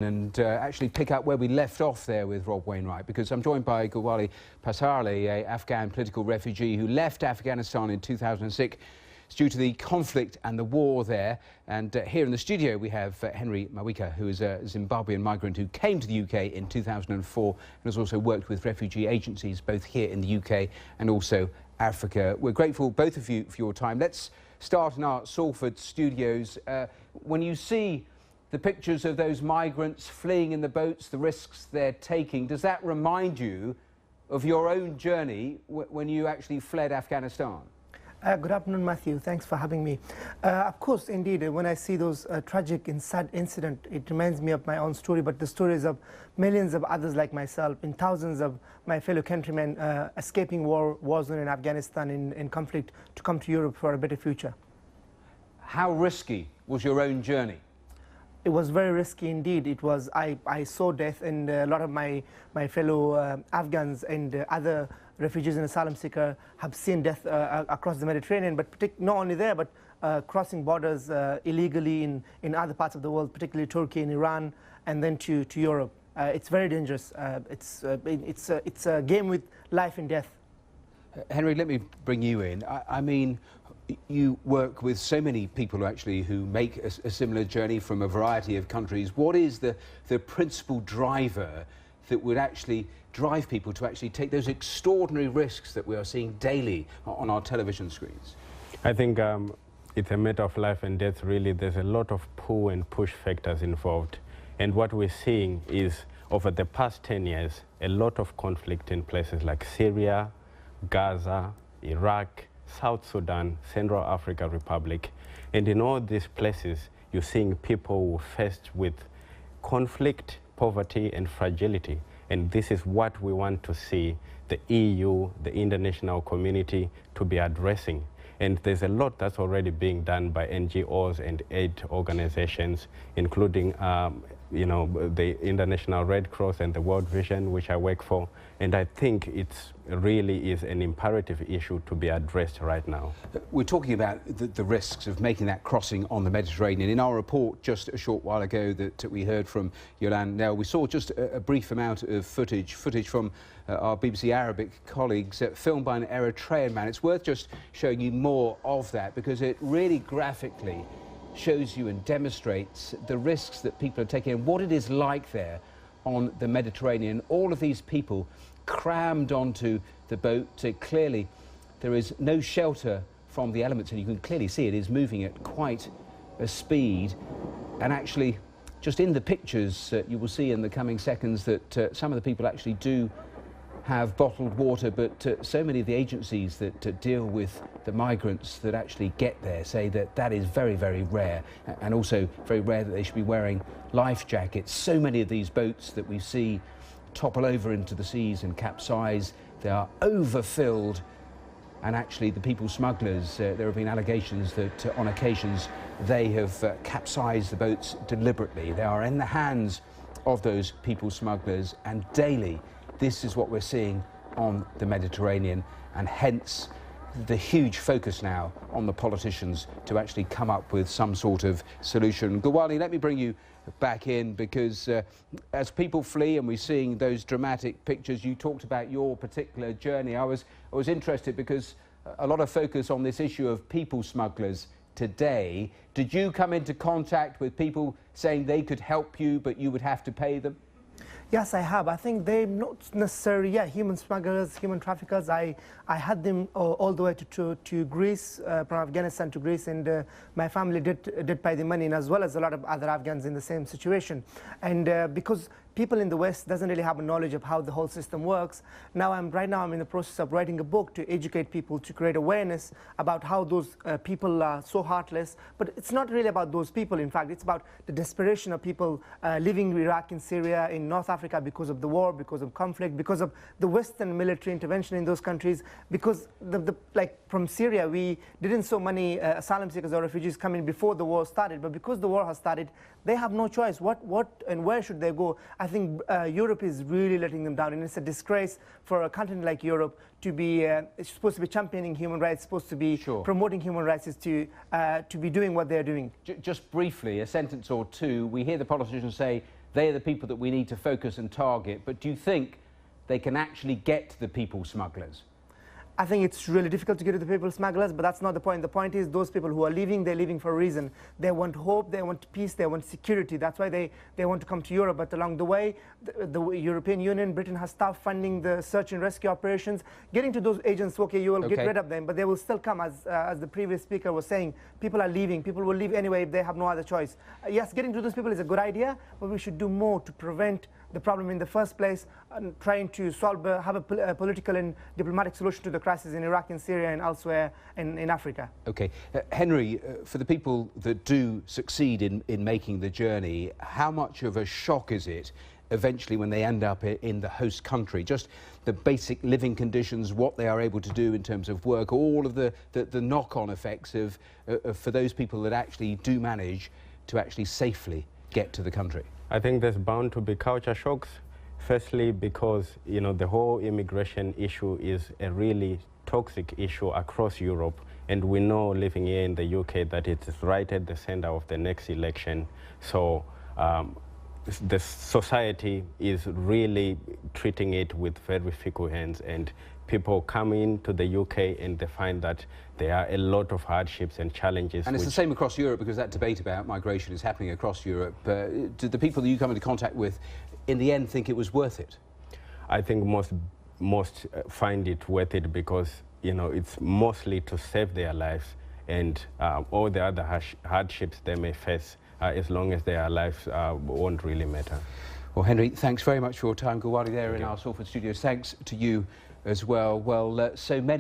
And actually pick up where we left off there with Rob Wainwright, because I'm joined by Gawali Pasarli, a Afghan political refugee who left Afghanistan in 2006 due to the conflict and the war there. And here in the studio we have Henry Mawika, who is a Zimbabwean migrant who came to the UK in 2004 and has also worked with refugee agencies both here in the UK and also Africa. We're grateful, both of you, for your time. Let's start in our Salford studios. When you see the pictures of those migrants fleeing in the boats, the risks they're taking, does that remind you of your own journey when you actually fled Afghanistan? Good afternoon, Matthew. Thanks for having me. Of course, indeed, when I see those tragic and sad incidents, it reminds me of my own story, but the stories of millions of others like myself and thousands of my fellow countrymen escaping war zone in Afghanistan in conflict to come to Europe for a better future. How risky was your own journey? It was very risky indeed. It was, I saw death, and a lot of my fellow Afghans and other refugees and asylum seekers have seen death across the Mediterranean, but not only there, but crossing borders illegally in other parts of the world, particularly Turkey and Iran, and then to Europe. It's very dangerous. It's a game with life and death. Henry, let me bring you in. I mean, you work with so many people actually who make a similar journey from a variety of countries. What is the principal driver that would actually drive people to actually take those extraordinary risks that we are seeing daily on our television screens? I think it's a matter of life and death, really. There's a lot of pull and push factors involved. And what we're seeing is, over the past 10 years, a lot of conflict in places like Syria, Gaza, Iraq, South Sudan, Central African Republic. And in all these places, you're seeing people faced with conflict, poverty, and fragility. And this is what we want to see the EU, the international community, to be addressing. And there's a lot that's already being done by NGOs and aid organizations, including the International Red Cross and the World Vision, which I work for. And I think it really is an imperative issue to be addressed right now. We're talking about the risks of making that crossing on the Mediterranean. In our report just a short while ago that we heard from Yolande Nell, we saw just a brief amount of footage from our BBC Arabic colleagues, filmed by an Eritrean man. It's worth just showing you more of that, because it really graphically shows you and demonstrates the risks that people are taking and what it is like there on the Mediterranean. All of these people crammed onto the boat. Clearly there is no shelter from the elements, and you can clearly see it is moving at quite a speed. And actually, just in the pictures you will see in the coming seconds that some of the people actually do have bottled water, but so many of the agencies that deal with the migrants that actually get there say that that is very, very rare, and also very rare that they should be wearing life jackets. So many of these boats that we see topple over into the seas and capsize. They are overfilled, and actually the people smugglers, there have been allegations that on occasions they have capsized the boats deliberately. They are in the hands of those people smugglers, and daily this is what we're seeing on the Mediterranean, and hence the huge focus now on the politicians to actually come up with some sort of solution. Gawali, let me bring you back in, because as people flee and we're seeing those dramatic pictures, you talked about your particular journey. I was interested because a lot of focus on this issue of people smugglers today. Did you come into contact with people saying they could help you but you would have to pay them? Yes, I have. I think they're not necessarily, human smugglers, human traffickers. I had them all the way to Greece, from Afghanistan to Greece, and my family did pay the money, and as well as a lot of other Afghans in the same situation. And because people in the West doesn't really have a knowledge of how the whole system works, right now I'm in the process of writing a book to educate people, to create awareness about how those people are so heartless. But it's not really about those people. In fact, it's about the desperation of people living in Iraq, in Syria, in North Africa, because of the war, because of conflict, because of the Western military intervention in those countries, because like from Syria, we didn't so many asylum seekers or refugees coming before the war started, but because the war has started, they have no choice. What and where should they go? I think Europe is really letting them down, and it's a disgrace for a continent like Europe to be it's supposed to be championing human rights, supposed to be promoting human rights, is to be doing what they're doing. Just briefly, a sentence or two. We hear the politicians say They are the people that we need to focus and target. But do you think they can actually get to the people smugglers? I think it's really difficult to get to the people smugglers, but that's not the point. The point is those people who are leaving, they're leaving for a reason. They want hope, they want peace, they want security. That's why they want to come to Europe. But along the way, the European Union, Britain has stopped funding the search and rescue operations. Getting to those agents, okay, you will get rid of them, but they will still come, as the previous speaker was saying. People are leaving. People will leave anyway if they have no other choice. Yes, getting to those people is a good idea, but we should do more to prevent the problem in the first place, and trying to solve, have a political and diplomatic solution to the crisis in Iraq and Syria and elsewhere in Africa. Okay. Henry, for the people that do succeed in making the journey, how much of a shock is it eventually when they end up in the host country? Just the basic living conditions, what they are able to do in terms of work, all of the knock-on effects of for those people that actually do manage to actually safely get to the country. I think there's bound to be culture shocks. Firstly, because the whole immigration issue is a really toxic issue across Europe, and we know living here in the UK that it is right at the center of the next election. So the society is really treating it with very fickle hands, and people come into the UK and they find that there are a lot of hardships and challenges. And it's the same across Europe, because that debate about migration is happening across Europe. Do the people that you come into contact with, in the end, think it was worth it? I think most find it worth it because, it's mostly to save their lives, and all the other hardships they may face, as long as their lives won't really matter. Well, Henry, thanks very much for your time. Gawadi there in our Salford studios. Thanks to you as well. Well, so many